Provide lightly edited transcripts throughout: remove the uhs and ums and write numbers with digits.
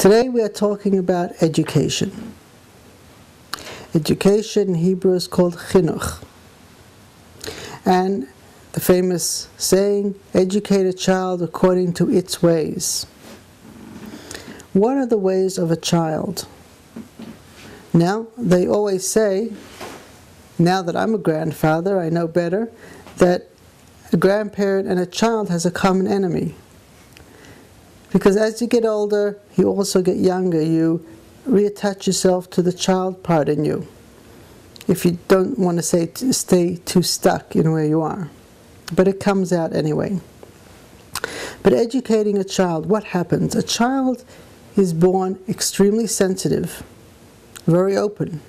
Today we are talking about education. Education in Hebrew is called chinuch. And the famous saying, educate a child according to its ways. What are the ways of a child? Now, they always say, now that I'm a grandfather, I know better, that a grandparent and a child has a common enemy. Because as you get older, you also get younger. You reattach yourself to the child part in you. If you don't want to stay too stuck in where you are. But it comes out anyway. But educating a child, what happens? A child is born extremely sensitive, very open.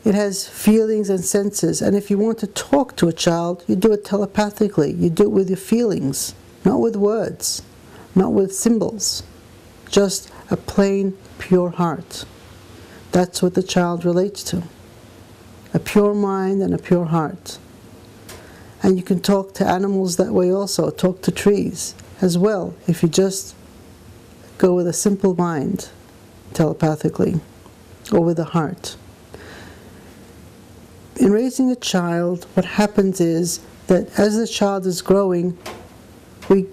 It has feelings and senses, and if you want to talk to a child, you do it telepathically. You do it with your feelings, not with words, not with symbols. Just a plain, pure heart. That's what the child relates to. A pure mind and a pure heart. And you can talk to animals that way also, talk to trees as well, if you just go with a simple mind, telepathically, or with a heart. In raising a child, what happens is that as the child is growing, we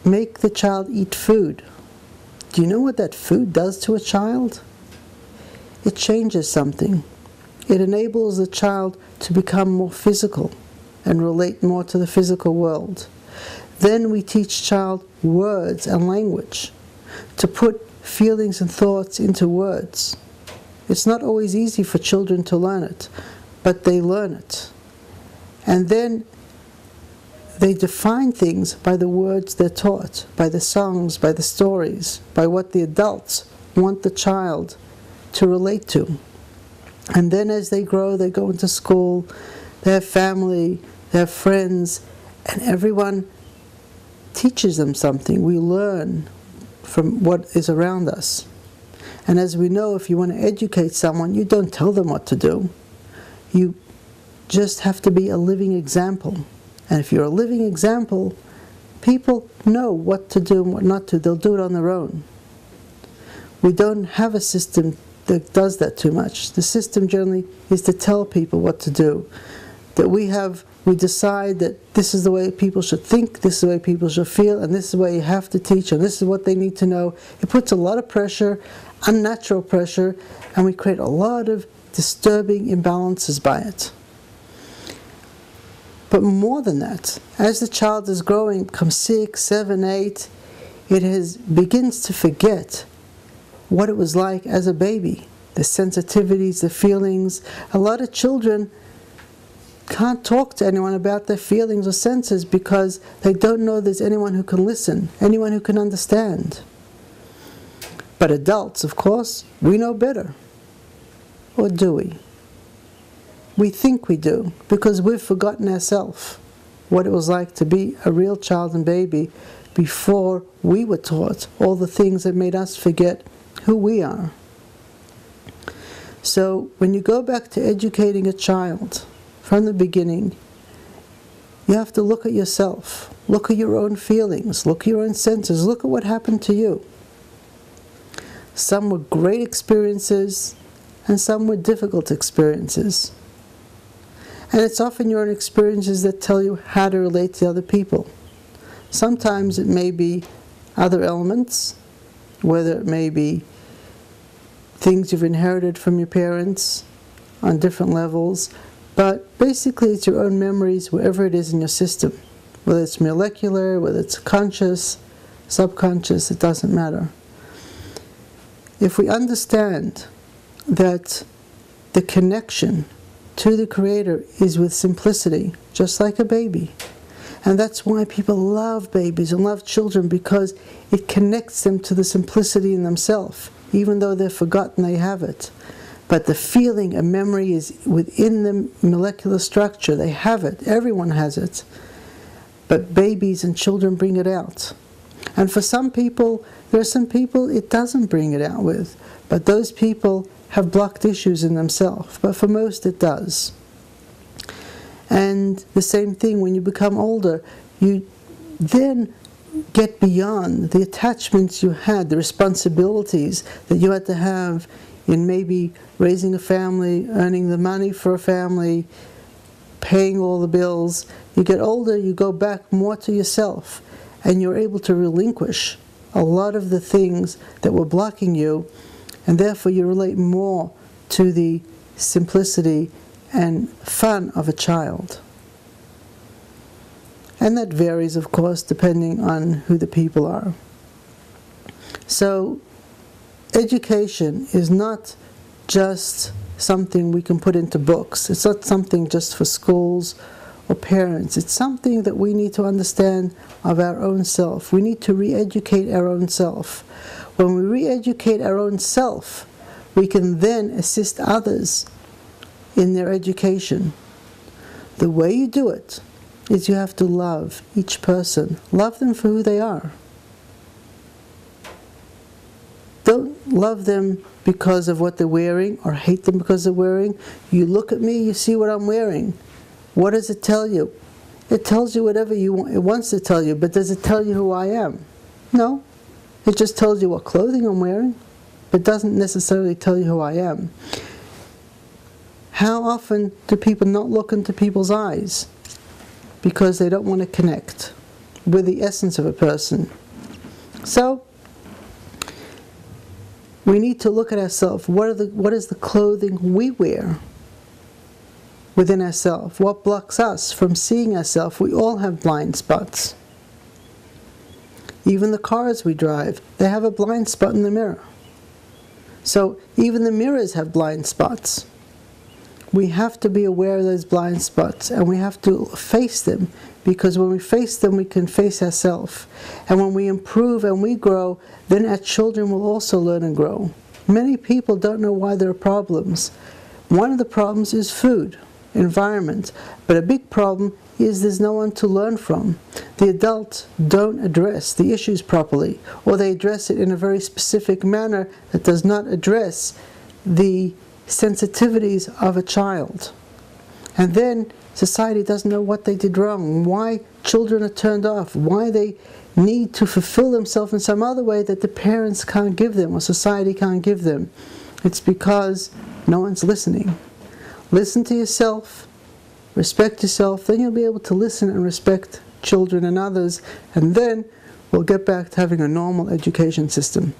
make the child eat food. Do you know what that food does to a child? It changes something. It enables the child to become more physical and relate more to the physical world. Then we teach child words and language, to put feelings and thoughts into words. It's not always easy for children to learn it, but they learn it. And then they define things by the words they're taught, by the songs, by the stories, by what the adults want the child to relate to. And then as they grow, they go into school, they have family, they have friends, and everyone teaches them something. We learn from what is around us. And as we know, if you want to educate someone, you don't tell them what to do. You just have to be a living example. And if you're a living example, people know what to do and what not to. They'll do it on their own. We don't have a system that does that too much. The system generally is to tell people what to do. That we decide that this is the way people should think, this is the way people should feel, and this is the way you have to teach, and this is what they need to know. It puts a lot of pressure, unnatural pressure, and we create a lot of disturbing imbalances by it. But more than that, as the child is growing, becomes 6, 7, 8, it begins to forget what it was like as a baby. The sensitivities, the feelings. A lot of children can't talk to anyone about their feelings or senses because they don't know there's anyone who can listen, anyone who can understand. But adults, of course, we know better. Or do we? We think we do, because we've forgotten ourselves what it was like to be a real child and baby before we were taught all the things that made us forget who we are. So when you go back to educating a child from the beginning, you have to look at yourself, look at your own feelings, look at your own senses, look at what happened to you. Some were great experiences and some were difficult experiences. And it's often your own experiences that tell you how to relate to other people. Sometimes it may be other elements, whether it may be things you've inherited from your parents on different levels, but basically it's your own memories wherever it is in your system. Whether it's molecular, whether it's conscious, subconscious, it doesn't matter. If we understand that the connection to the Creator is with simplicity, just like a baby. And that's why people love babies and love children, because it connects them to the simplicity in themselves, even though they've forgotten they have it. But the feeling, a memory is within the molecular structure. They have it. Everyone has it. But babies and children bring it out. And for some people, there are some people it doesn't bring it out with. But those people have blocked issues in themselves, but for most it does. And the same thing, when you become older, you then get beyond the attachments you had, the responsibilities that you had to have in maybe raising a family, earning the money for a family, paying all the bills. You get older, you go back more to yourself, and you're able to relinquish a lot of the things that were blocking you, and therefore you relate more to the simplicity and fun of a child. And that varies, of course, depending on who the people are. So, education is not just something we can put into books. It's not something just for schools or parents. It's something that we need to understand of our own self. We need to re-educate our own self. When we re-educate our own self, we can then assist others in their education. The way you do it is you have to love each person. Love them for who they are. Don't love them because of what they're wearing or hate them because they're wearing. You look at me, you see what I'm wearing. What does it tell you? It tells you whatever it wants to tell you, but does it tell you who I am? No. It just tells you what clothing I'm wearing, but doesn't necessarily tell you who I am. How often do people not look into people's eyes? Because they don't want to connect with the essence of a person. So, we need to look at ourselves. What is the clothing we wear within ourselves? What blocks us from seeing ourselves? We all have blind spots. Even the cars we drive, they have a blind spot in the mirror. So even the mirrors have blind spots. We have to be aware of those blind spots, and we have to face them, because when we face them, we can face ourselves. And when we improve and we grow, then our children will also learn and grow. Many people don't know why there are problems. One of the problems is food, environment, but a big problem is there's no one to learn from. The adults don't address the issues properly, or they address it in a very specific manner that does not address the sensitivities of a child. And then society doesn't know what they did wrong, why children are turned off, why they need to fulfill themselves in some other way that the parents can't give them or society can't give them. It's because no one's listening. Listen to yourself, respect yourself, then you'll be able to listen and respect children and others, and then we'll get back to having a normal education system.